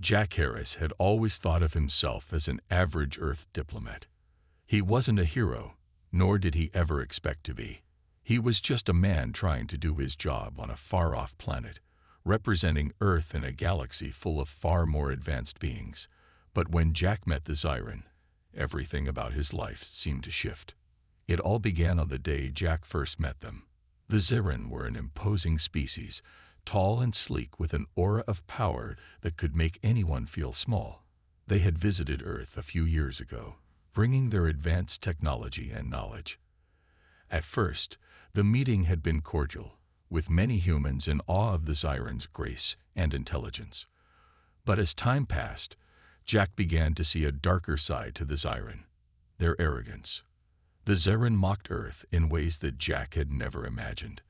Jack Harris had always thought of himself as an average Earth diplomat. He wasn't a hero, nor did he ever expect to be. He was just a man trying to do his job on a far-off planet, representing Earth in a galaxy full of far more advanced beings. But when Jack met the Zyran, everything about his life seemed to shift. It all began on the day Jack first met them. The Zyran were an imposing species, tall and sleek with an aura of power that could make anyone feel small. They had visited Earth a few years ago, bringing their advanced technology and knowledge. At first, the meeting had been cordial, with many humans in awe of the Zyran's grace and intelligence. But as time passed, Jack began to see a darker side to the Zyran, their arrogance. The Zyran mocked Earth in ways that Jack had never imagined.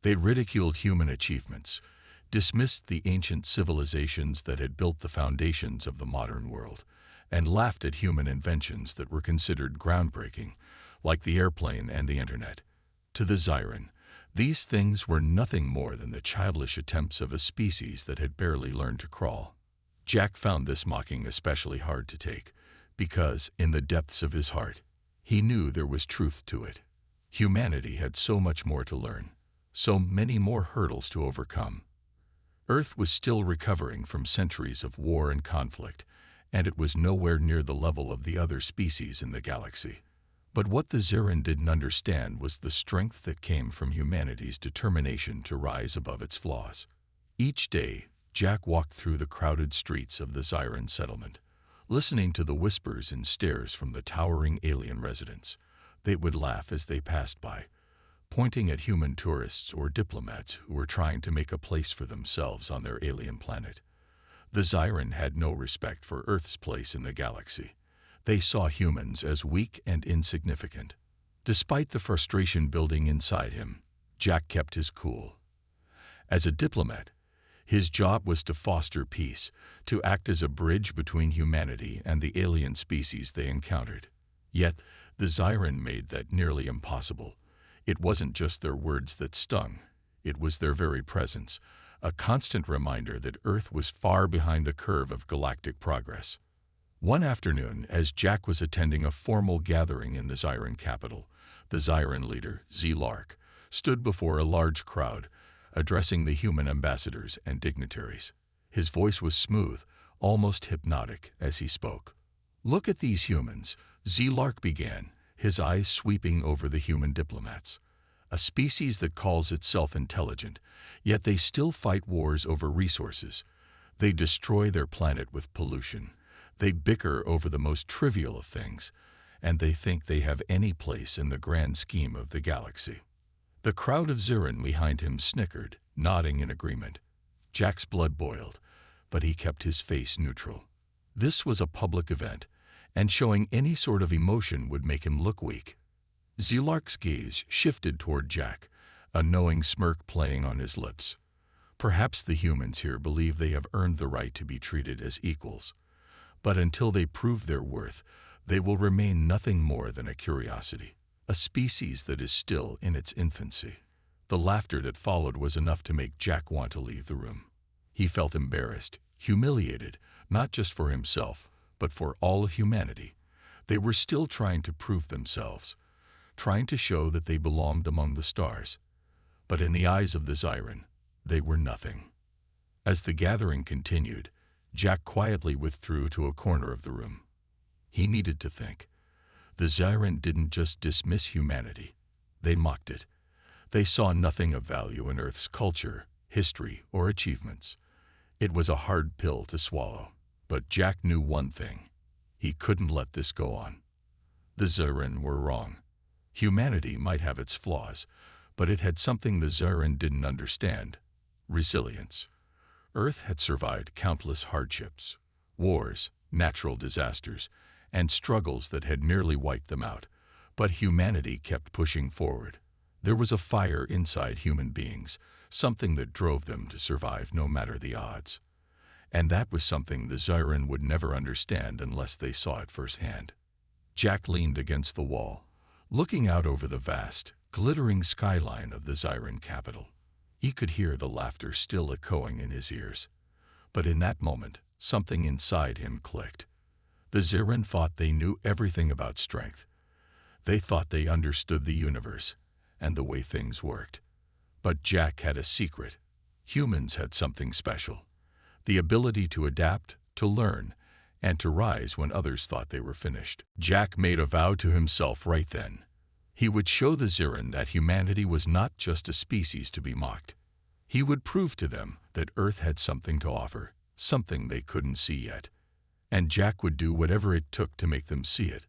They ridiculed human achievements, dismissed the ancient civilizations that had built the foundations of the modern world, and laughed at human inventions that were considered groundbreaking, like the airplane and the internet. To the Zyran, these things were nothing more than the childish attempts of a species that had barely learned to crawl. Jack found this mocking especially hard to take, because, in the depths of his heart, he knew there was truth to it. Humanity had so much more to learn, so many more hurdles to overcome. Earth was still recovering from centuries of war and conflict, and it was nowhere near the level of the other species in the galaxy. But what the Zyran didn't understand was the strength that came from humanity's determination to rise above its flaws. Each day, Jack walked through the crowded streets of the Zyran settlement, listening to the whispers and stares from the towering alien residents. They would laugh as they passed by, pointing at human tourists or diplomats who were trying to make a place for themselves on their alien planet. The Zyran had no respect for Earth's place in the galaxy. They saw humans as weak and insignificant. Despite the frustration building inside him, Jack kept his cool. As a diplomat, his job was to foster peace, to act as a bridge between humanity and the alien species they encountered. Yet, the Zyran made that nearly impossible. It wasn't just their words that stung, it was their very presence, a constant reminder that Earth was far behind the curve of galactic progress. One afternoon, as Jack was attending a formal gathering in the Zyran capital, the Zyran leader, Z-Lark, stood before a large crowd, addressing the human ambassadors and dignitaries. His voice was smooth, almost hypnotic, as he spoke. "Look at these humans," Z-Lark began, his eyes sweeping over the human diplomats. "A species that calls itself intelligent, yet they still fight wars over resources. They destroy their planet with pollution. They bicker over the most trivial of things, and they think they have any place in the grand scheme of the galaxy." The crowd of Zyran behind him snickered, nodding in agreement. Jack's blood boiled, but he kept his face neutral. This was a public event, and showing any sort of emotion would make him look weak. Z-Lark's gaze shifted toward Jack, a knowing smirk playing on his lips. Perhaps the humans here believe they have earned the right to be treated as equals. But until they prove their worth, they will remain nothing more than a curiosity, a species that is still in its infancy. The laughter that followed was enough to make Jack want to leave the room. He felt embarrassed, humiliated, not just for himself, but for all of humanity. They were still trying to prove themselves, trying to show that they belonged among the stars. But in the eyes of the Zyran, they were nothing. As the gathering continued, Jack quietly withdrew to a corner of the room. He needed to think. The Zyran didn't just dismiss humanity. They mocked it. They saw nothing of value in Earth's culture, history, or achievements. It was a hard pill to swallow. But Jack knew one thing. He couldn't let this go on. The Zyran were wrong. Humanity might have its flaws, but it had something the Zyran didn't understand: resilience. Earth had survived countless hardships, wars, natural disasters, and struggles that had nearly wiped them out, but humanity kept pushing forward. There was a fire inside human beings, something that drove them to survive no matter the odds. And that was something the Zyran would never understand unless they saw it firsthand. Jack leaned against the wall, looking out over the vast, glittering skyline of the Zyran capital. He could hear the laughter still echoing in his ears. But in that moment, something inside him clicked. The Zyran thought they knew everything about strength. They thought they understood the universe and the way things worked. But Jack had a secret. Humans had something special. The ability to adapt, to learn, and to rise when others thought they were finished. Jack made a vow to himself right then. He would show the Zyran that humanity was not just a species to be mocked. He would prove to them that Earth had something to offer, something they couldn't see yet. And Jack would do whatever it took to make them see it.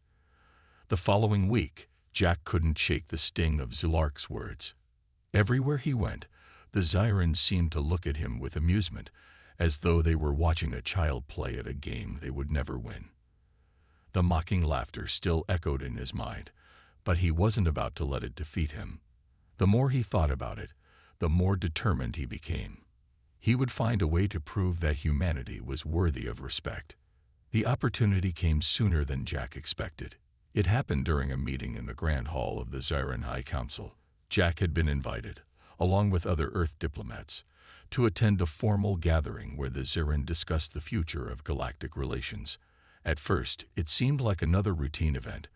The following week, Jack couldn't shake the sting of Zilark's words. Everywhere he went, the Zyrans seemed to look at him with amusement, as though they were watching a child play at a game they would never win. The mocking laughter still echoed in his mind, but he wasn't about to let it defeat him. The more he thought about it, the more determined he became. He would find a way to prove that humanity was worthy of respect. The opportunity came sooner than Jack expected. It happened during a meeting in the Grand Hall of the Zyran High Council. Jack had been invited, along with other Earth diplomats, to attend a formal gathering where the Zyran discussed the future of galactic relations. At first, it seemed like another routine event.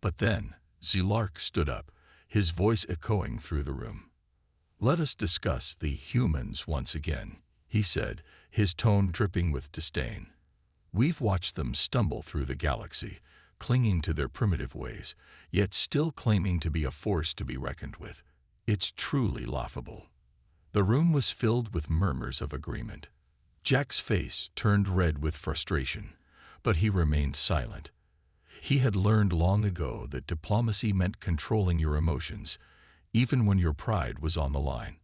But then, Zilark stood up, his voice echoing through the room. "Let us discuss the humans once again," he said, his tone dripping with disdain. "We've watched them stumble through the galaxy, clinging to their primitive ways, yet still claiming to be a force to be reckoned with. It's truly laughable." The room was filled with murmurs of agreement. Jack's face turned red with frustration, but he remained silent. He had learned long ago that diplomacy meant controlling your emotions, even when your pride was on the line.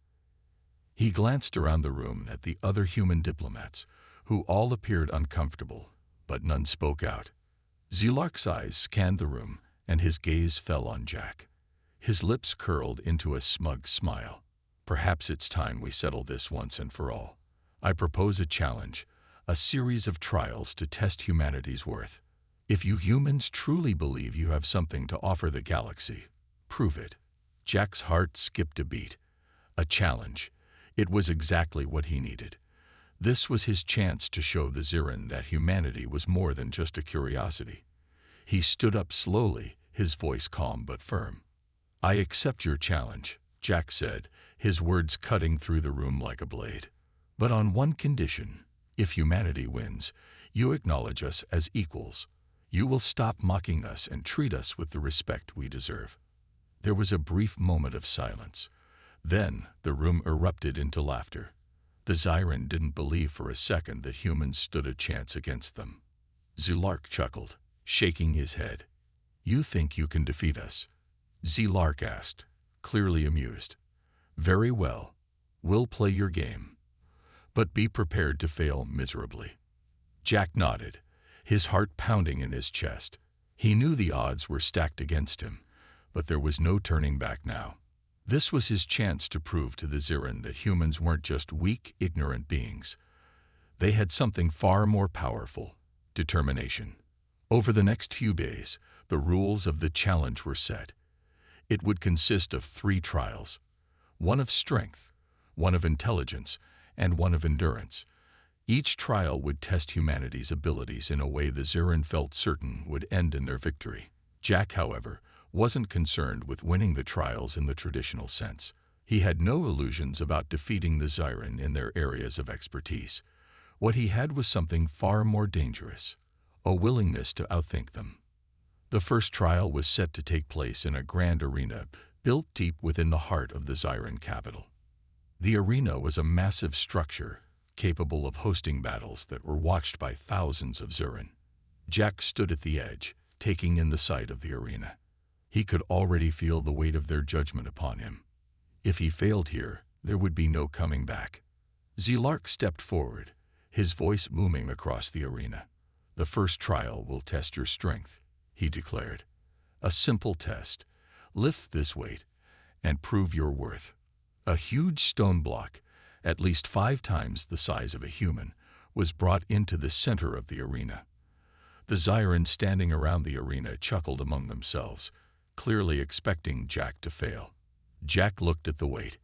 He glanced around the room at the other human diplomats, who all appeared uncomfortable, but none spoke out. Zilark's eyes scanned the room, and his gaze fell on Jack. His lips curled into a smug smile. "Perhaps it's time we settle this once and for all. I propose a challenge, a series of trials to test humanity's worth. If you humans truly believe you have something to offer the galaxy, prove it." Jack's heart skipped a beat. A challenge. It was exactly what he needed. This was his chance to show the Zyran that humanity was more than just a curiosity. He stood up slowly, his voice calm but firm. "I accept your challenge," Jack said, his words cutting through the room like a blade. "But on one condition: if humanity wins, you acknowledge us as equals. You will stop mocking us and treat us with the respect we deserve." There was a brief moment of silence. Then the room erupted into laughter. The Zyran didn't believe for a second that humans stood a chance against them. Zilark chuckled, shaking his head. "You think you can defeat us?" Zilark asked, clearly amused. "Very well. We'll play your game. But be prepared to fail miserably." Jack nodded, his heart pounding in his chest. He knew the odds were stacked against him, but there was no turning back now. This was his chance to prove to the Zyran that humans weren't just weak, ignorant beings. They had something far more powerful: determination. Over the next few days, the rules of the challenge were set. It would consist of 3 trials: one of strength, one of intelligence, and one of endurance. Each trial would test humanity's abilities in a way the Zyran felt certain would end in their victory. Jack, however, wasn't concerned with winning the trials in the traditional sense. He had no illusions about defeating the Zyran in their areas of expertise. What he had was something far more dangerous: a willingness to outthink them. The first trial was set to take place in a grand arena built deep within the heart of the Zyran capital. The arena was a massive structure, capable of hosting battles that were watched by thousands of Zyran. Jack stood at the edge, taking in the sight of the arena. He could already feel the weight of their judgment upon him. If he failed here, there would be no coming back. Zilark stepped forward, his voice booming across the arena. "The first trial will test your strength," he declared. "A simple test. Lift this weight and prove your worth." A huge stone block, at least 5 times the size of a human, was brought into the center of the arena. The Zyran standing around the arena chuckled among themselves, clearly expecting Jack to fail. Jack looked at the weight.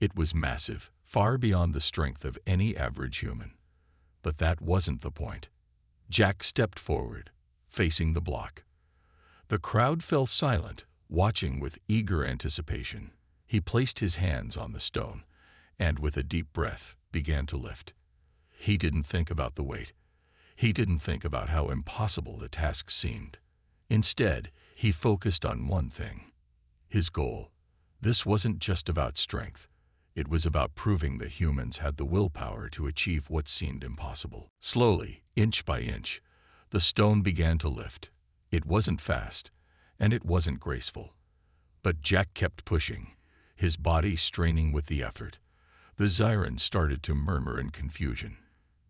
It was massive, far beyond the strength of any average human. But that wasn't the point. Jack stepped forward, facing the block. The crowd fell silent, watching with eager anticipation. He placed his hands on the stone, and with a deep breath, began to lift. He didn't think about the weight. He didn't think about how impossible the task seemed. Instead, he focused on one thing: his goal. This wasn't just about strength. It was about proving that humans had the willpower to achieve what seemed impossible. Slowly, inch by inch, the stone began to lift. It wasn't fast, and it wasn't graceful. But Jack kept pushing, his body straining with the effort. The Xyrans started to murmur in confusion.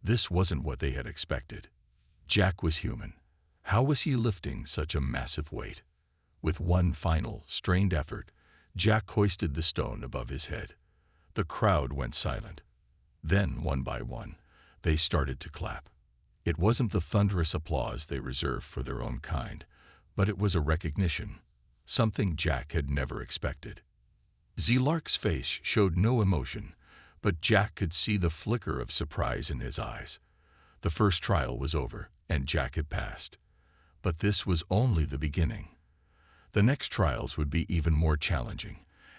This wasn't what they had expected. Jack was human. How was he lifting such a massive weight? With one final, strained effort, Jack hoisted the stone above his head. The crowd went silent. Then, one by one, they started to clap. It wasn't the thunderous applause they reserved for their own kind, but it was a recognition, something Jack had never expected. Zlark's face showed no emotion, but Jack could see the flicker of surprise in his eyes. The first trial was over, and Jack had passed. But this was only the beginning. The next trials would be even more challenging,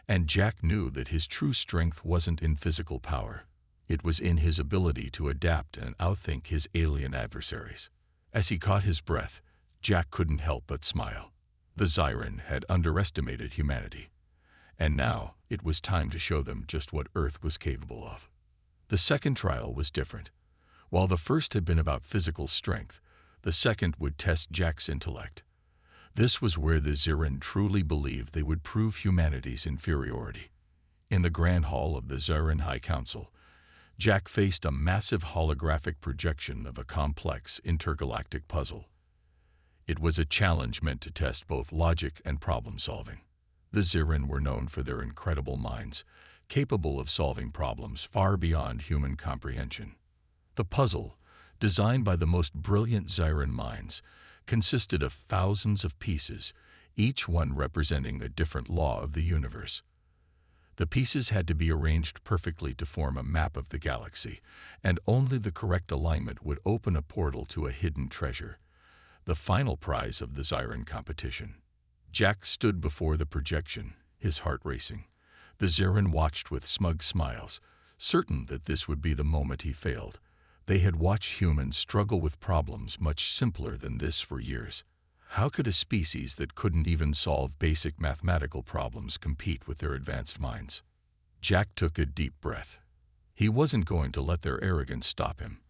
and Jack knew that his true strength wasn't in physical power. It was in his ability to adapt and outthink his alien adversaries. As he caught his breath, Jack couldn't help but smile. The Xyran had underestimated humanity, and now it was time to show them just what Earth was capable of. The second trial was different. While the first had been about physical strength, the second would test Jack's intellect. This was where the Xyran truly believed they would prove humanity's inferiority. In the Grand Hall of the Xyran High Council, Jack faced a massive holographic projection of a complex intergalactic puzzle. It was a challenge meant to test both logic and problem-solving. The Xyran were known for their incredible minds, capable of solving problems far beyond human comprehension. The puzzle, designed by the most brilliant Xyran minds, consisted of thousands of pieces, each one representing a different law of the universe. The pieces had to be arranged perfectly to form a map of the galaxy, and only the correct alignment would open a portal to a hidden treasure, the final prize of the Xyran competition. Jack stood before the projection, his heart racing. The Xyran watched with smug smiles, certain that this would be the moment he failed. They had watched humans struggle with problems much simpler than this for years. How could a species that couldn't even solve basic mathematical problems compete with their advanced minds? Jack took a deep breath. He wasn't going to let their arrogance stop him.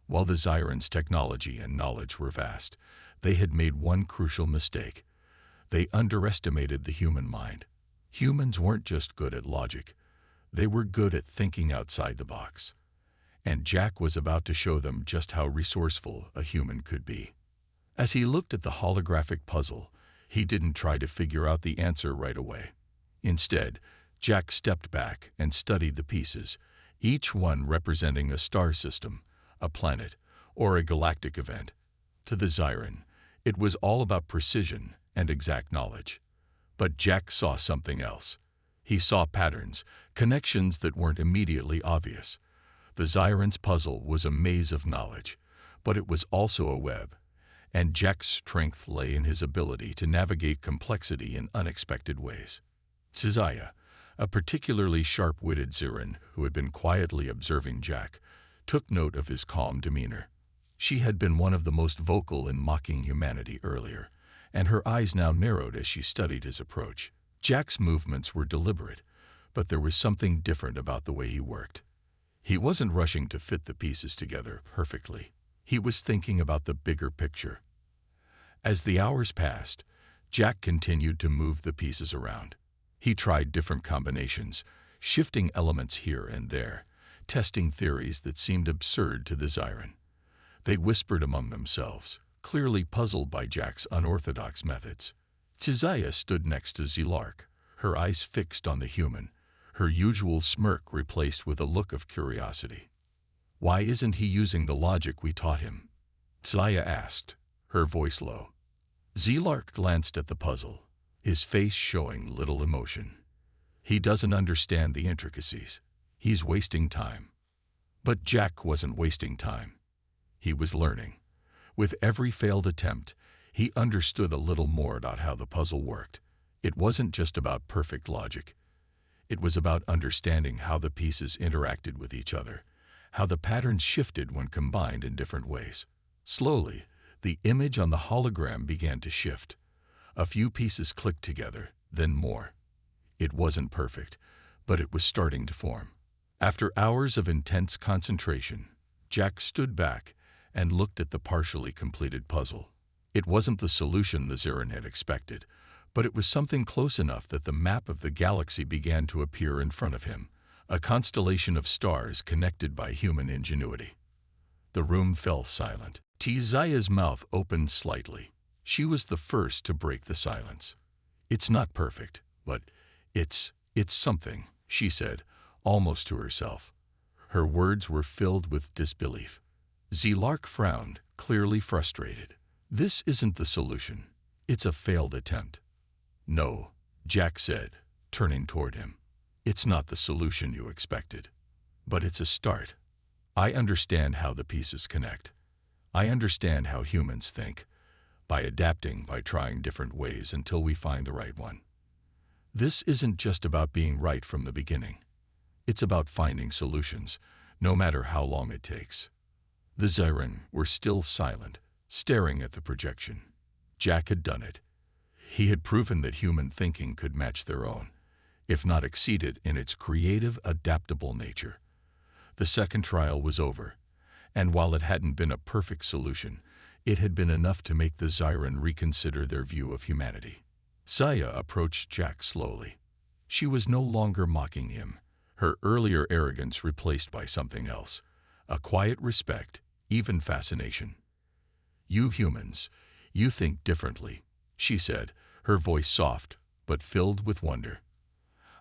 While the Xyrans' technology and knowledge were vast, they had made one crucial mistake. They underestimated the human mind. Humans weren't just good at logic. They were good at thinking outside the box. And Jack was about to show them just how resourceful a human could be. As he looked at the holographic puzzle, he didn't try to figure out the answer right away. Instead, Jack stepped back and studied the pieces, each one representing a star system, a planet, or a galactic event. To the Xyran, it was all about precision and exact knowledge. But Jack saw something else. He saw patterns, connections that weren't immediately obvious. The Xyran's puzzle was a maze of knowledge, but it was also a web, and Jack's strength lay in his ability to navigate complexity in unexpected ways. Tzaya, a particularly sharp-witted Xyran who had been quietly observing Jack, took note of his calm demeanor. She had been one of the most vocal in mocking humanity earlier, and her eyes now narrowed as she studied his approach. Jack's movements were deliberate, but there was something different about the way he worked. He wasn't rushing to fit the pieces together perfectly. He was thinking about the bigger picture. As the hours passed, Jack continued to move the pieces around. He tried different combinations, shifting elements here and there, testing theories that seemed absurd to the Xyran. They whispered among themselves, clearly puzzled by Jack's unorthodox methods. Tzaya stood next to Zlark, her eyes fixed on the human, her usual smirk replaced with a look of curiosity. "Why isn't he using the logic we taught him?" Tzaya asked, her voice low. Zlark glanced at the puzzle, his face showing little emotion. "He doesn't understand the intricacies. He's wasting time." But Jack wasn't wasting time. He was learning. With every failed attempt, he understood a little more about how the puzzle worked. It wasn't just about perfect logic. It was about understanding how the pieces interacted with each other, how the patterns shifted when combined in different ways. Slowly, the image on the hologram began to shift. A few pieces clicked together, then more. It wasn't perfect, but it was starting to form. After hours of intense concentration, Jack stood back and looked at the partially completed puzzle. It wasn't the solution the Zarin had expected, but it was something close enough that the map of the galaxy began to appear in front of him, a constellation of stars connected by human ingenuity. The room fell silent. Tizaya's mouth opened slightly. She was the first to break the silence. "It's not perfect, but it's something," she said, almost to herself. Her words were filled with disbelief. Zilark frowned, clearly frustrated. "This isn't the solution. It's a failed attempt." "No," Jack said, turning toward him. "It's not the solution you expected. But it's a start. I understand how the pieces connect. I understand how humans think, by adapting, by trying different ways until we find the right one. This isn't just about being right from the beginning. It's about finding solutions, no matter how long it takes." The Zarin were still silent, staring at the projection. Jack had done it. He had proven that human thinking could match their own, if not exceed it in its creative, adaptable nature. The second trial was over, and while it hadn't been a perfect solution, it had been enough to make the Zarin reconsider their view of humanity. Saya approached Jack slowly. She was no longer mocking him, her earlier arrogance replaced by something else, a quiet respect, even fascination. "You humans, you think differently," she said, her voice soft but filled with wonder.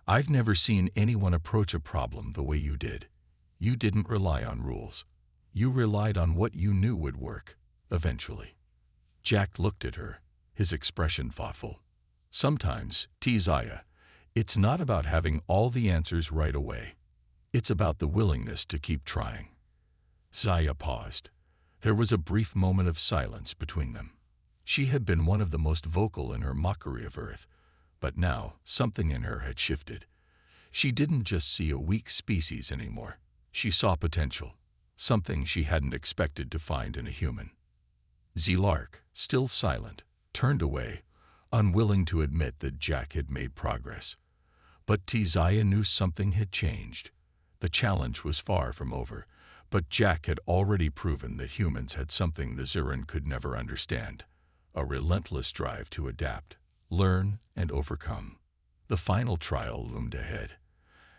"I've never seen anyone approach a problem the way you did. You didn't rely on rules. You relied on what you knew would work, eventually." Jack looked at her, his expression thoughtful. "Sometimes, Tizaya, it's not about having all the answers right away. It's about the willingness to keep trying." Zaya paused. There was a brief moment of silence between them. She had been one of the most vocal in her mockery of Earth, but now something in her had shifted. She didn't just see a weak species anymore. She saw potential, something she hadn't expected to find in a human. Zilark, still silent, turned away, unwilling to admit that Jack had made progress. But Tizaya knew something had changed. The challenge was far from over, but Jack had already proven that humans had something the Zarin could never understand, a relentless drive to adapt, learn, and overcome. The final trial loomed ahead.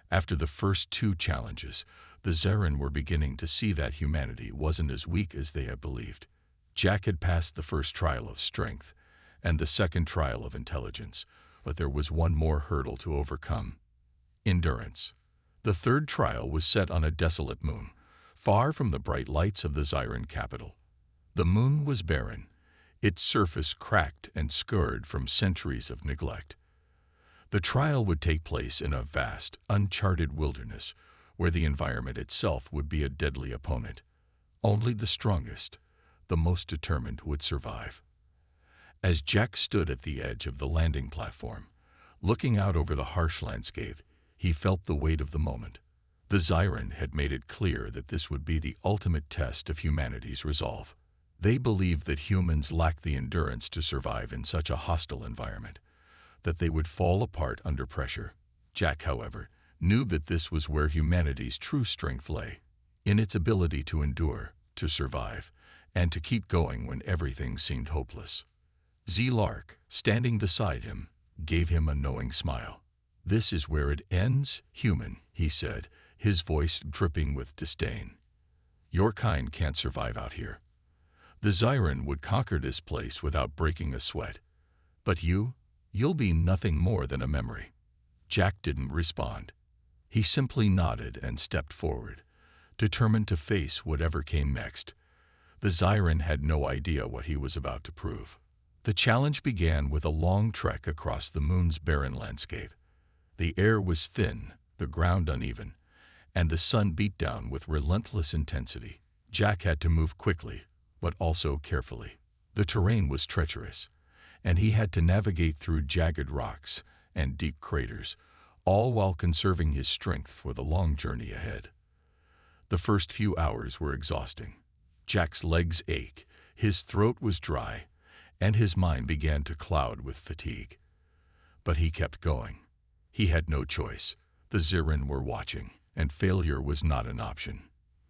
After the first two challenges, the Zarin were beginning to see that humanity wasn't as weak as they had believed. Jack had passed the first trial of strength and the second trial of intelligence, but there was one more hurdle to overcome: endurance. The third trial was set on a desolate moon, far from the bright lights of the Zarin capital. The moon was barren, its surface cracked and scarred from centuries of neglect. The trial would take place in a vast, uncharted wilderness, where the environment itself would be a deadly opponent. Only the strongest, the most determined, would survive. As Jack stood at the edge of the landing platform, looking out over the harsh landscape, he felt the weight of the moment. The Zarin had made it clear that this would be the ultimate test of humanity's resolve. They believed that humans lacked the endurance to survive in such a hostile environment, that they would fall apart under pressure. Jack, however, knew that this was where humanity's true strength lay, in its ability to endure, to survive, and to keep going when everything seemed hopeless. Zilark, standing beside him, gave him a knowing smile. "This is where it ends, human," he said, his voice dripping with disdain. "Your kind can't survive out here. The Zarin would conquer this place without breaking a sweat. But you'll be nothing more than a memory." Jack didn't respond. He simply nodded and stepped forward, determined to face whatever came next. The Zarin had no idea what he was about to prove. The challenge began with a long trek across the moon's barren landscape. The air was thin, the ground uneven, and the sun beat down with relentless intensity. Jack had to move quickly, but also carefully. The terrain was treacherous, and he had to navigate through jagged rocks and deep craters, all while conserving his strength for the long journey ahead. The first few hours were exhausting. Jack's legs ached, his throat was dry, and his mind began to cloud with fatigue. But he kept going. He had no choice. The Zirin were watching, and failure was not an option.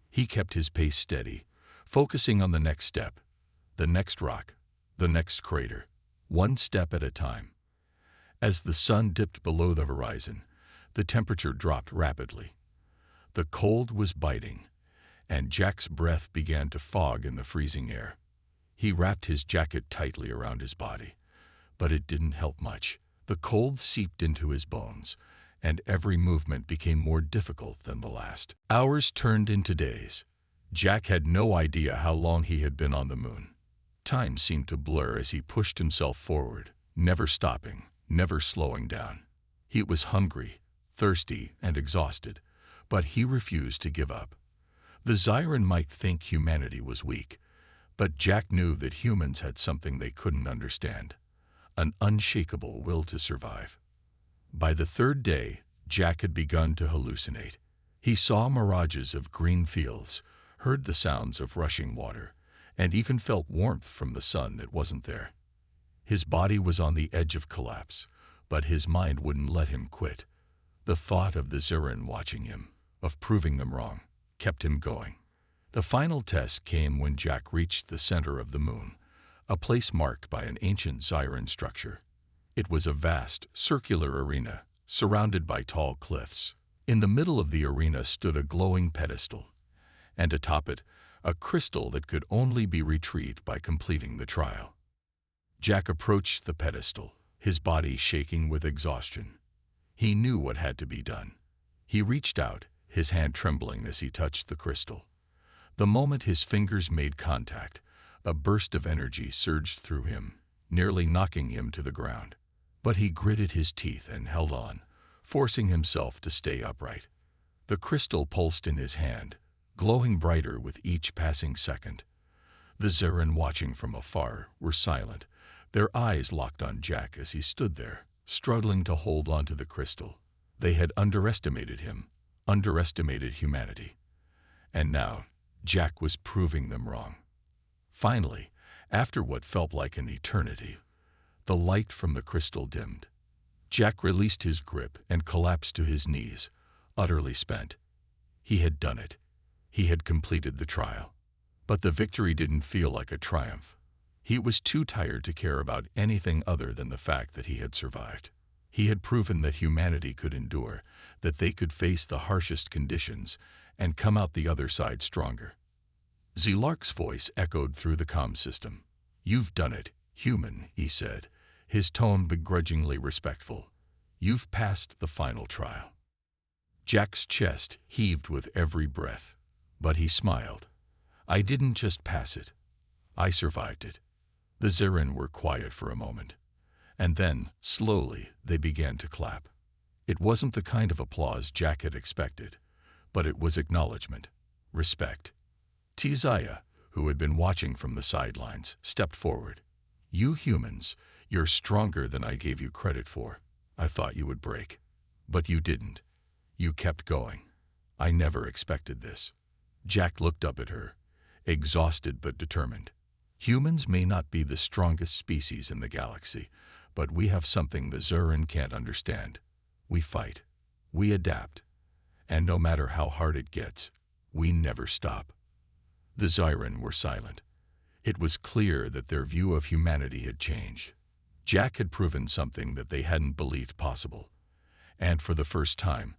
He kept his pace steady, focusing on the next step, the next rock, the next crater, one step at a time. As the sun dipped below the horizon, the temperature dropped rapidly. The cold was biting, and Jack's breath began to fog in the freezing air. He wrapped his jacket tightly around his body, but it didn't help much. The cold seeped into his bones, and every movement became more difficult than the last. Hours turned into days. Jack had no idea how long he had been on the moon. Time seemed to blur as he pushed himself forward, never stopping, never slowing down. He was hungry, thirsty, and exhausted, but he refused to give up. The Zirin might think humanity was weak, but Jack knew that humans had something they couldn't understand, an unshakable will to survive. By the third day, Jack had begun to hallucinate. He saw mirages of green fields, heard the sounds of rushing water, and even felt warmth from the sun that wasn't there. His body was on the edge of collapse, but his mind wouldn't let him quit. The thought of the Zirin watching him, of proving them wrong, kept him going. The final test came when Jack reached the center of the moon, a place marked by an ancient Zirin structure. It was a vast, circular arena, surrounded by tall cliffs. In the middle of the arena stood a glowing pedestal, and atop it, a crystal that could only be retrieved by completing the trial. Jack approached the pedestal, his body shaking with exhaustion. He knew what had to be done. He reached out, his hand trembling as he touched the crystal. The moment his fingers made contact, a burst of energy surged through him, nearly knocking him to the ground. But he gritted his teeth and held on, forcing himself to stay upright. The crystal pulsed in his hand, glowing brighter with each passing second. The Zirin, watching from afar, were silent, their eyes locked on Jack as he stood there, struggling to hold onto the crystal. They had underestimated him, underestimated humanity. And now, Jack was proving them wrong. Finally, after what felt like an eternity, the light from the crystal dimmed. Jack released his grip and collapsed to his knees, utterly spent. He had done it. He had completed the trial. But the victory didn't feel like a triumph. He was too tired to care about anything other than the fact that he had survived. He had proven that humanity could endure, that they could face the harshest conditions and come out the other side stronger. Zilark's voice echoed through the comm system. "You've done it, human," he said, his tone begrudgingly respectful. "You've passed the final trial." Jack's chest heaved with every breath, but he smiled. "I didn't just pass it. I survived it." The Zirin were quiet for a moment, and then, slowly, they began to clap. It wasn't the kind of applause Jack had expected, but it was acknowledgement, respect. Tizaya, who had been watching from the sidelines, stepped forward. "You humans, you're stronger than I gave you credit for. I thought you would break. But you didn't. You kept going. I never expected this." Jack looked up at her, exhausted but determined. "Humans may not be the strongest species in the galaxy, but we have something the Zirin can't understand. We fight. We adapt. And no matter how hard it gets, we never stop." The Zirin were silent. It was clear that their view of humanity had changed. Jack had proven something that they hadn't believed possible. And for the first time,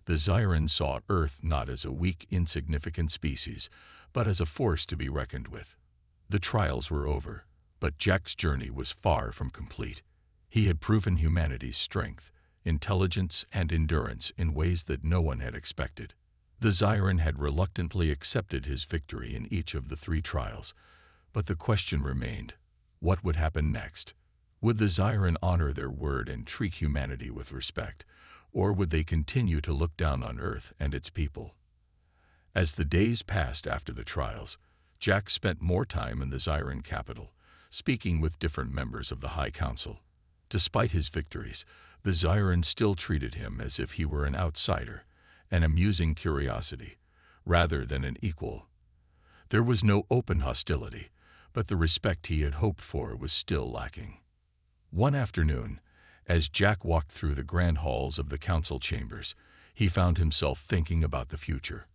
the Zirin saw Earth not as a weak, insignificant species, but as a force to be reckoned with. The trials were over, but Jack's journey was far from complete. He had proven humanity's strength, intelligence, and endurance in ways that no one had expected. The Zirin had reluctantly accepted his victory in each of the 3 trials, but the question remained, what would happen next? Would the Zirin honor their word and treat humanity with respect, or would they continue to look down on Earth and its people? As the days passed after the trials, Jack spent more time in the Zyran capital, speaking with different members of the High Council. Despite his victories, the Zyran still treated him as if he were an outsider, an amusing curiosity, rather than an equal. There was no open hostility, but the respect he had hoped for was still lacking. One afternoon, as Jack walked through the grand halls of the council chambers, he found himself thinking about the future.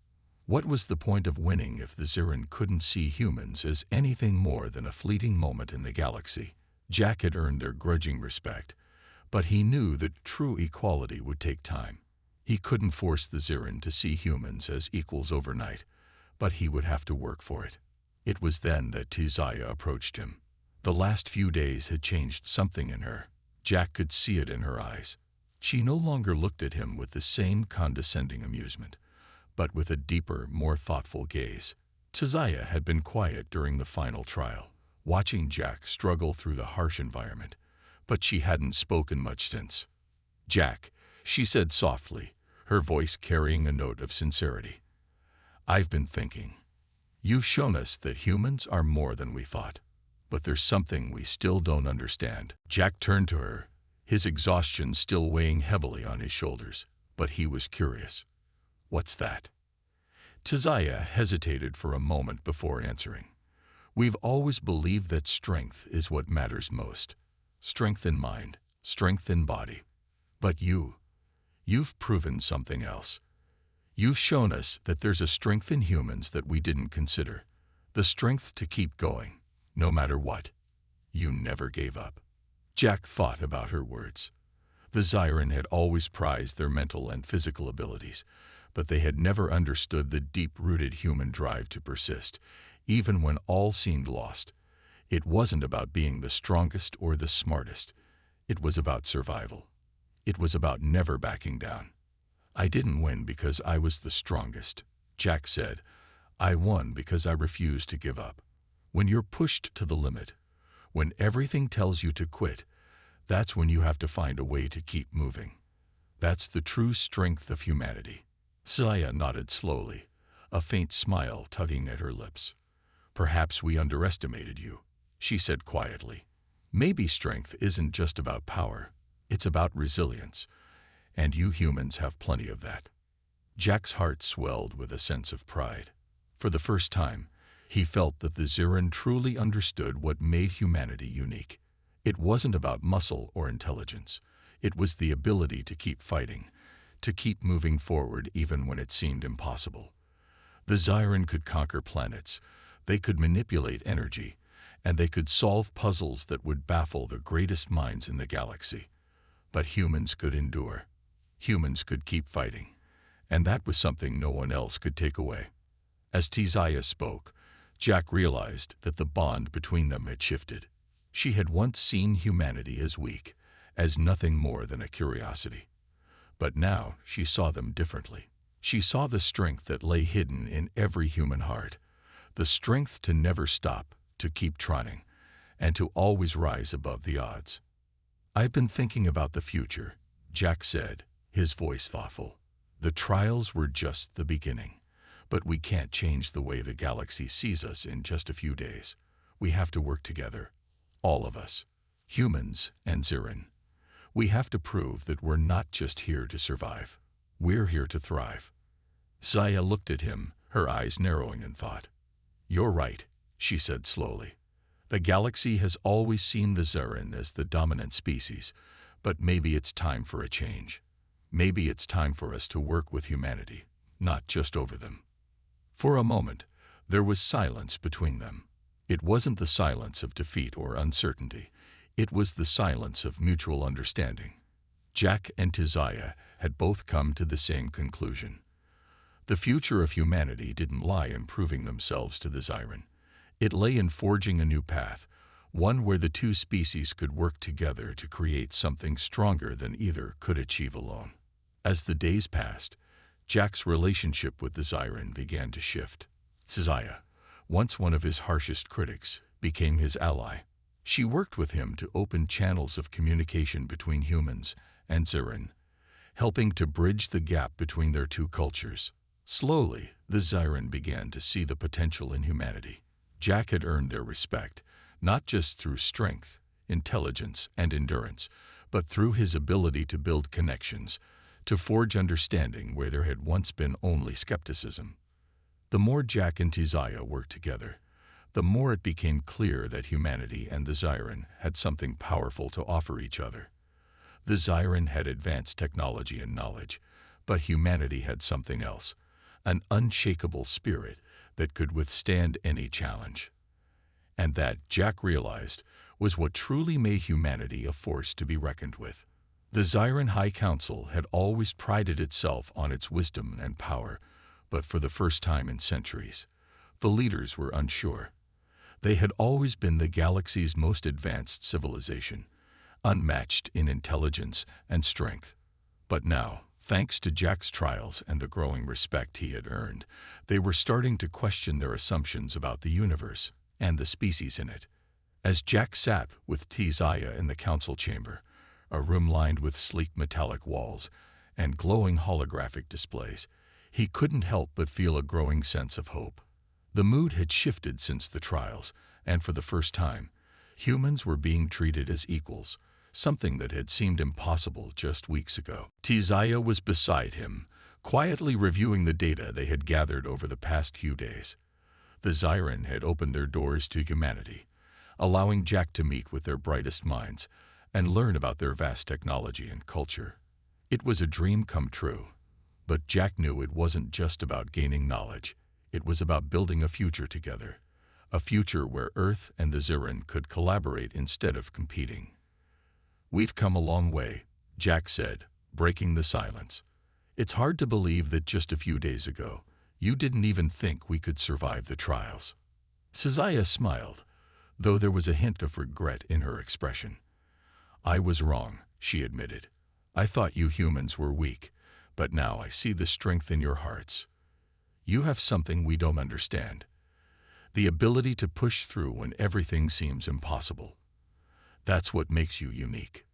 What was the point of winning if the Zyran couldn't see humans as anything more than a fleeting moment in the galaxy? Jack had earned their grudging respect, but he knew that true equality would take time. He couldn't force the Zyran to see humans as equals overnight, but he would have to work for it. It was then that Tizaya approached him. The last few days had changed something in her. Jack could see it in her eyes. She no longer looked at him with the same condescending amusement, but with a deeper, more thoughtful gaze. Tizaya had been quiet during the final trial, watching Jack struggle through the harsh environment, but she hadn't spoken much since. "Jack," she said softly, her voice carrying a note of sincerity. "I've been thinking. You've shown us that humans are more than we thought, but there's something we still don't understand." Jack turned to her, his exhaustion still weighing heavily on his shoulders, but he was curious. "What's that?" Tizaya hesitated for a moment before answering. "We've always believed that strength is what matters most. Strength in mind, strength in body. But you've proven something else. You've shown us that there's a strength in humans that we didn't consider. The strength to keep going, no matter what. You never gave up." Jack thought about her words. The Zyran had always prized their mental and physical abilities, but they had never understood the deep-rooted human drive to persist, even when all seemed lost. It wasn't about being the strongest or the smartest. It was about survival. It was about never backing down. "I didn't win because I was the strongest," Jack said. "I won because I refused to give up. When you're pushed to the limit, when everything tells you to quit, that's when you have to find a way to keep moving. That's the true strength of humanity." Saya nodded slowly, a faint smile tugging at her lips. "Perhaps we underestimated you," she said quietly. "Maybe strength isn't just about power, it's about resilience, and you humans have plenty of that." Jack's heart swelled with a sense of pride. For the first time, he felt that the Zyran truly understood what made humanity unique. It wasn't about muscle or intelligence. It was the ability to keep fighting, to keep moving forward even when it seemed impossible. The Zyran could conquer planets, they could manipulate energy, and they could solve puzzles that would baffle the greatest minds in the galaxy. But humans could endure. Humans could keep fighting, and that was something no one else could take away. As Tizaya spoke, Jack realized that the bond between them had shifted. She had once seen humanity as weak, as nothing more than a curiosity. But now she saw them differently. She saw the strength that lay hidden in every human heart, the strength to never stop, to keep trying, and to always rise above the odds. "I've been thinking about the future," Jack said, his voice thoughtful. "The trials were just the beginning, but we can't change the way the galaxy sees us in just a few days. We have to work together, all of us, humans and Zyran. We have to prove that we're not just here to survive. We're here to thrive." Saya looked at him, her eyes narrowing in thought. "You're right," she said slowly. "The galaxy has always seen the Zyran as the dominant species, but maybe it's time for a change. Maybe it's time for us to work with humanity, not just over them." For a moment, there was silence between them. It wasn't the silence of defeat or uncertainty. It was the silence of mutual understanding. Jack and Tizaya had both come to the same conclusion. The future of humanity didn't lie in proving themselves to the Zyran. It lay in forging a new path, one where the two species could work together to create something stronger than either could achieve alone. As the days passed, Jack's relationship with the Zyran began to shift. Tizaya, once one of his harshest critics, became his ally. She worked with him to open channels of communication between humans and Zyran, helping to bridge the gap between their two cultures. Slowly, the Zyran began to see the potential in humanity. Jack had earned their respect, not just through strength, intelligence, and endurance, but through his ability to build connections, to forge understanding where there had once been only skepticism. The more Jack and Tiziah worked together, the more it became clear that humanity and the Zyran had something powerful to offer each other. The Zyran had advanced technology and knowledge, but humanity had something else, an unshakable spirit that could withstand any challenge. And that, Jack realized, was what truly made humanity a force to be reckoned with. The Zyran High Council had always prided itself on its wisdom and power, but for the first time in centuries, the leaders were unsure. They had always been the galaxy's most advanced civilization, unmatched in intelligence and strength. But now, thanks to Jack's trials and the growing respect he had earned, they were starting to question their assumptions about the universe and the species in it. As Jack sat with Tiziah in the council chamber, a room lined with sleek metallic walls and glowing holographic displays, he couldn't help but feel a growing sense of hope. The mood had shifted since the trials, and for the first time, humans were being treated as equals, something that had seemed impossible just weeks ago. Tiziah was beside him, quietly reviewing the data they had gathered over the past few days. The Zyran had opened their doors to humanity, allowing Jack to meet with their brightest minds and learn about their vast technology and culture. It was a dream come true, but Jack knew it wasn't just about gaining knowledge. It was about building a future together, a future where Earth and the Zyran could collaborate instead of competing. "We've come a long way," Jack said, breaking the silence. "It's hard to believe that just a few days ago, you didn't even think we could survive the trials." Tiziah smiled, though there was a hint of regret in her expression. "I was wrong," she admitted. "I thought you humans were weak, but now I see the strength in your hearts. You have something we don't understand, the ability to push through when everything seems impossible. That's what makes you unique."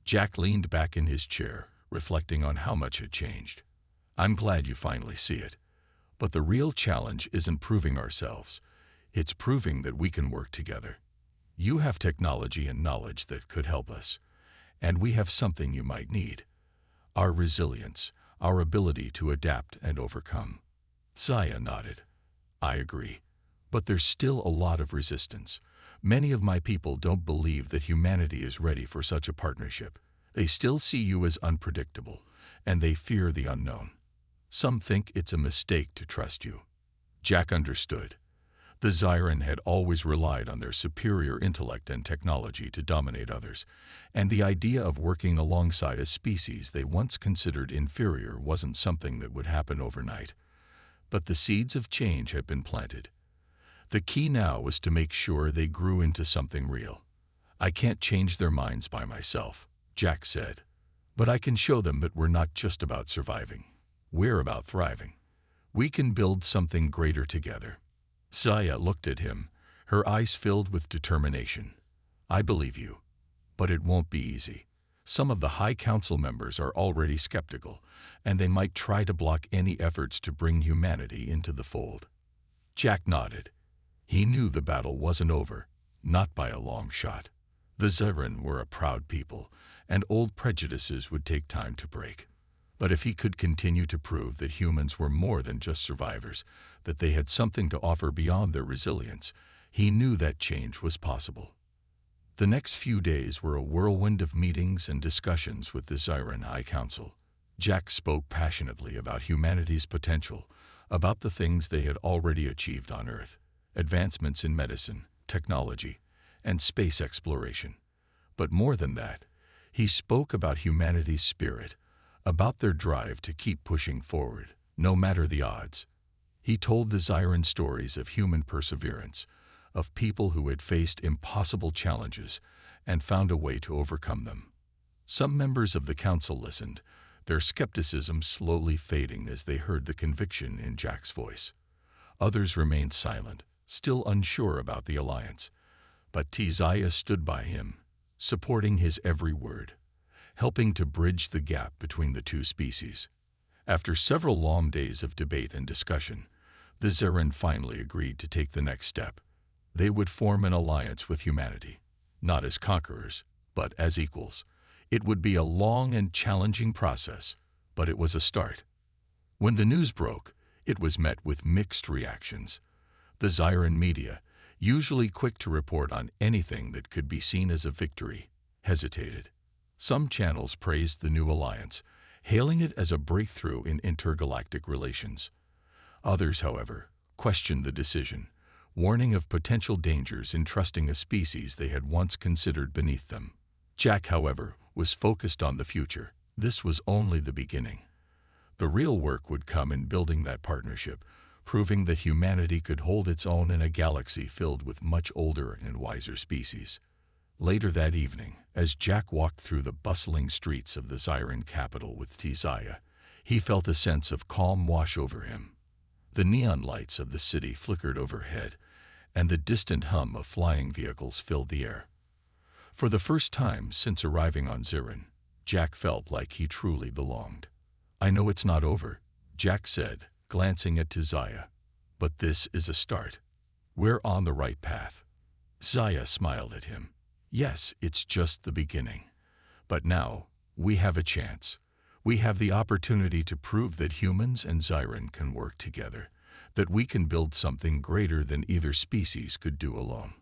Jack leaned back in his chair, reflecting on how much had changed. "I'm glad you finally see it. But the real challenge isn't proving ourselves. It's proving that we can work together. You have technology and knowledge that could help us, and we have something you might need: our resilience, our ability to adapt and overcome." Tiziah nodded. "I agree. But there's still a lot of resistance. Many of my people don't believe that humanity is ready for such a partnership. They still see you as unpredictable, and they fear the unknown. Some think it's a mistake to trust you." Jack understood. The Zyran had always relied on their superior intellect and technology to dominate others, and the idea of working alongside a species they once considered inferior wasn't something that would happen overnight. But the seeds of change had been planted. The key now was to make sure they grew into something real. "I can't change their minds by myself," Jack said. "But I can show them that we're not just about surviving. We're about thriving. We can build something greater together." Tiziah looked at him, her eyes filled with determination. "I believe you, but it won't be easy. Some of the High Council members are already skeptical, and they might try to block any efforts to bring humanity into the fold." Jack nodded. He knew the battle wasn't over, not by a long shot. The Zyran were a proud people, and old prejudices would take time to break. But if he could continue to prove that humans were more than just survivors, that they had something to offer beyond their resilience, he knew that change was possible. The next few days were a whirlwind of meetings and discussions with the Zyran High Council. Jack spoke passionately about humanity's potential, about the things they had already achieved on Earth, advancements in medicine, technology, and space exploration. But more than that, he spoke about humanity's spirit, about their drive to keep pushing forward, no matter the odds. He told the Zyran stories of human perseverance, of people who had faced impossible challenges and found a way to overcome them. Some members of the council listened, their skepticism slowly fading as they heard the conviction in Jack's voice. Others remained silent, still unsure about the alliance. But Tiziah stood by him, supporting his every word, helping to bridge the gap between the two species. After several long days of debate and discussion, the Zeren finally agreed to take the next step. They would form an alliance with humanity, not as conquerors, but as equals. It would be a long and challenging process, but it was a start. When the news broke, it was met with mixed reactions. The Zeren media, usually quick to report on anything that could be seen as a victory, hesitated. Some channels praised the new alliance, hailing it as a breakthrough in intergalactic relations. Others, however, questioned the decision, warning of potential dangers in trusting a species they had once considered beneath them. Jack, however, was focused on the future. This was only the beginning. The real work would come in building that partnership, proving that humanity could hold its own in a galaxy filled with much older and wiser species. Later that evening, as Jack walked through the bustling streets of the Zeren capital with Tzaya, he felt a sense of calm wash over him. The neon lights of the city flickered overhead, and the distant hum of flying vehicles filled the air. For the first time since arriving on Zeren, Jack felt like he truly belonged. "I know it's not over," Jack said, glancing at Tzaya, "but this is a start. We're on the right path." Tzaya smiled at him. "Yes, it's just the beginning. But now, we have a chance. We have the opportunity to prove that humans and Zeren can work together, that we can build something greater than either species could do alone."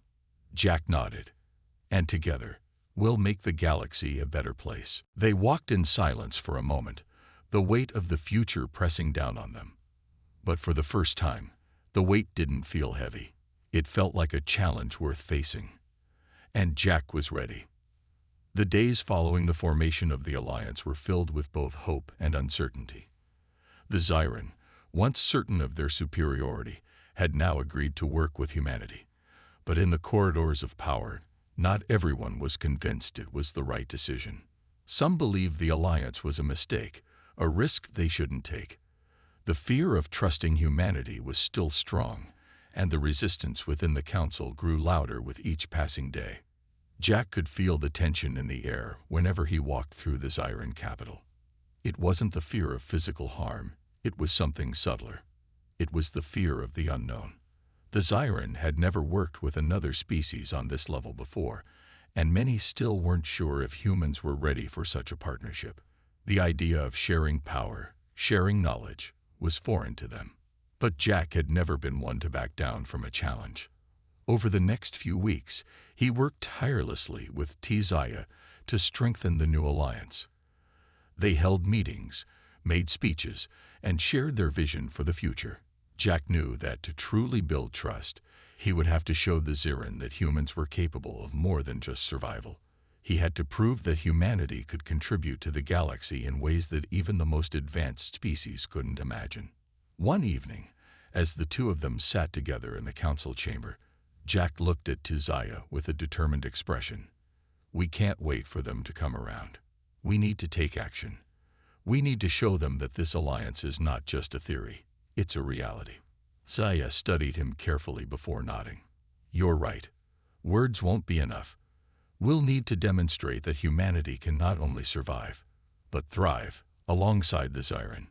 Jack nodded. "And together, we'll make the galaxy a better place." They walked in silence for a moment, the weight of the future pressing down on them. But for the first time, the weight didn't feel heavy. It felt like a challenge worth facing. And Jack was ready. The days following the formation of the alliance were filled with both hope and uncertainty. The Zeren, once certain of their superiority, had now agreed to work with humanity. But in the corridors of power, not everyone was convinced it was the right decision. Some believed the alliance was a mistake, a risk they shouldn't take. The fear of trusting humanity was still strong, and the resistance within the council grew louder with each passing day. Jack could feel the tension in the air whenever he walked through the Zeren capital. It wasn't the fear of physical harm, it was something subtler. It was the fear of the unknown. The Zeren had never worked with another species on this level before, and many still weren't sure if humans were ready for such a partnership. The idea of sharing power, sharing knowledge, was foreign to them. But Jack had never been one to back down from a challenge. Over the next few weeks, he worked tirelessly with Tzaya to strengthen the new alliance. They held meetings, made speeches, and shared their vision for the future. Jack knew that to truly build trust, he would have to show the Zeren that humans were capable of more than just survival. He had to prove that humanity could contribute to the galaxy in ways that even the most advanced species couldn't imagine. One evening, as the two of them sat together in the council chamber, Jack looked at Tzaya with a determined expression. "We can't wait for them to come around. We need to take action. We need to show them that this alliance is not just a theory, it's a reality." Tzaya studied him carefully before nodding. "You're right. Words won't be enough. We'll need to demonstrate that humanity can not only survive, but thrive alongside the Zeren.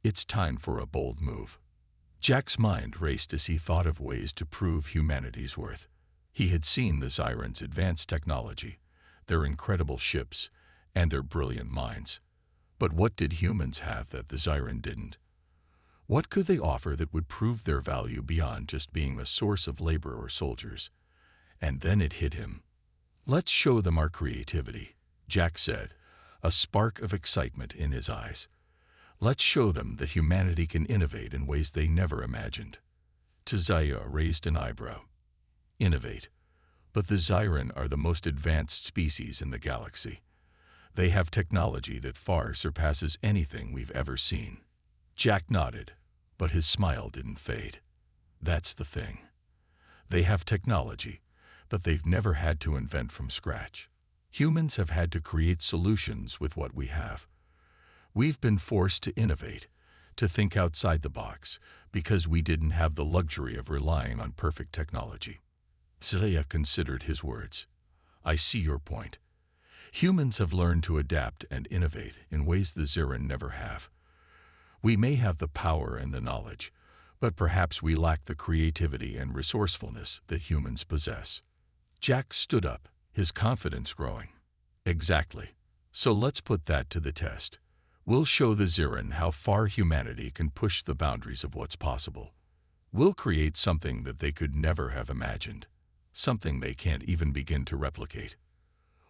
It's time for a bold move." Jack's mind raced as he thought of ways to prove humanity's worth. He had seen the Zeren's advanced technology, their incredible ships, and their brilliant minds. But what did humans have that the Zeren didn't? What could they offer that would prove their value beyond just being a source of labor or soldiers? And then it hit him. "Let's show them our creativity," Jack said, a spark of excitement in his eyes. "Let's show them that humanity can innovate in ways they never imagined." Tzaya raised an eyebrow. "Innovate? But the Zeren are the most advanced species in the galaxy. They have technology that far surpasses anything we've ever seen." Jack nodded, but his smile didn't fade. "That's the thing. They have technology, but they've never had to invent from scratch. Humans have had to create solutions with what we have. We've been forced to innovate, to think outside the box, because we didn't have the luxury of relying on perfect technology." Tzaya considered his words. "I see your point. Humans have learned to adapt and innovate in ways the Zeren never have. We may have the power and the knowledge, but perhaps we lack the creativity and resourcefulness that humans possess. Jack stood up, his confidence growing. Exactly. So let's put that to the test. We'll show the Xiran how far humanity can push the boundaries of what's possible. We'll create something that they could never have imagined, something they can't even begin to replicate.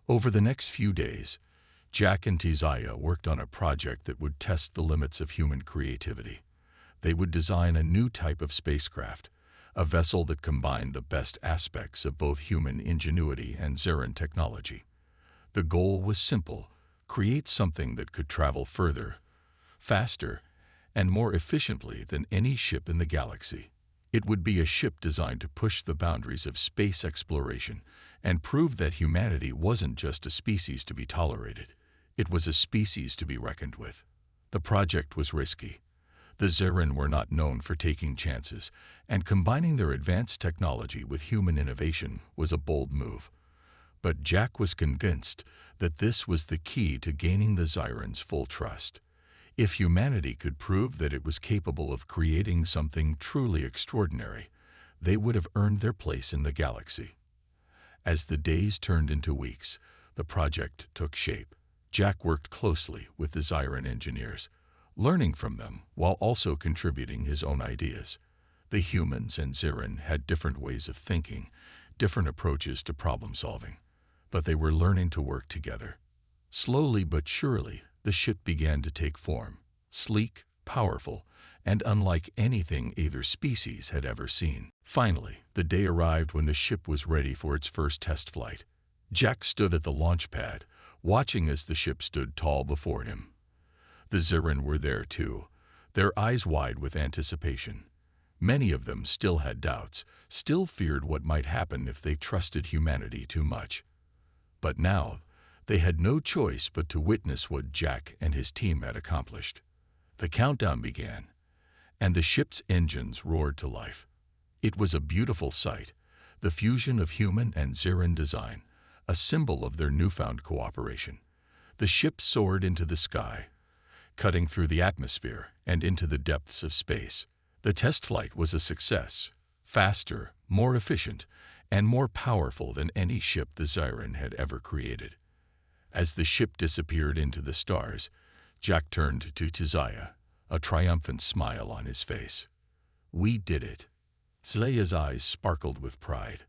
Over the next few days, Jack and Tiziah worked on a project that would test the limits of human creativity. They would design a new type of spacecraft, a vessel that combined the best aspects of both human ingenuity and Xiran technology. The goal was simple: create something that could travel further, faster, and more efficiently than any ship in the galaxy. It would be a ship designed to push the boundaries of space exploration and prove that humanity wasn't just a species to be tolerated. It was a species to be reckoned with. The project was risky. The Xiran were not known for taking chances, and combining their advanced technology with human innovation was a bold move. But Jack was convinced that this was the key to gaining the Xiran's full trust. If humanity could prove that it was capable of creating something truly extraordinary, they would have earned their place in the galaxy. As the days turned into weeks, the project took shape. Jack worked closely with the Xiran engineers, learning from them while also contributing his own ideas. The humans and Xiran had different ways of thinking, different approaches to problem solving, but they were learning to work together. Slowly but surely, the ship began to take form, sleek, powerful, and unlike anything either species had ever seen. Finally, the day arrived when the ship was ready for its first test flight. Jack stood at the launch pad, watching as the ship stood tall before him. The Xiran were there too, their eyes wide with anticipation. Many of them still had doubts, still feared what might happen if they trusted humanity too much. But now, they had no choice but to witness what Jack and his team had accomplished. The countdown began, and the ship's engines roared to life. It was a beautiful sight, the fusion of human and Xiran design, a symbol of their newfound cooperation. The ship soared into the sky, cutting through the atmosphere and into the depths of space. The test flight was a success, faster, more efficient, and more powerful than any ship the Xiran had ever created. As the ship disappeared into the stars, Jack turned to Tiziah, a triumphant smile on his face. "We did it." Tiziah's eyes sparkled with pride.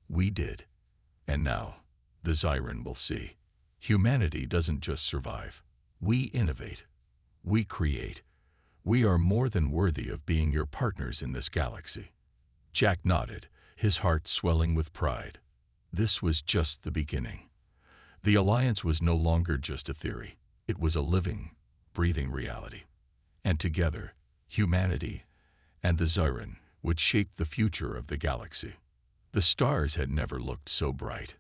"We did. And now, the Xiran will see. Humanity doesn't just survive. We innovate. We create. We are more than worthy of being your partners in this galaxy." Jack nodded, his heart swelling with pride. This was just the beginning. The alliance was no longer just a theory. It was a living, breathing reality. And together, humanity and the Xiran would shape the future of the galaxy. The stars had never looked so bright.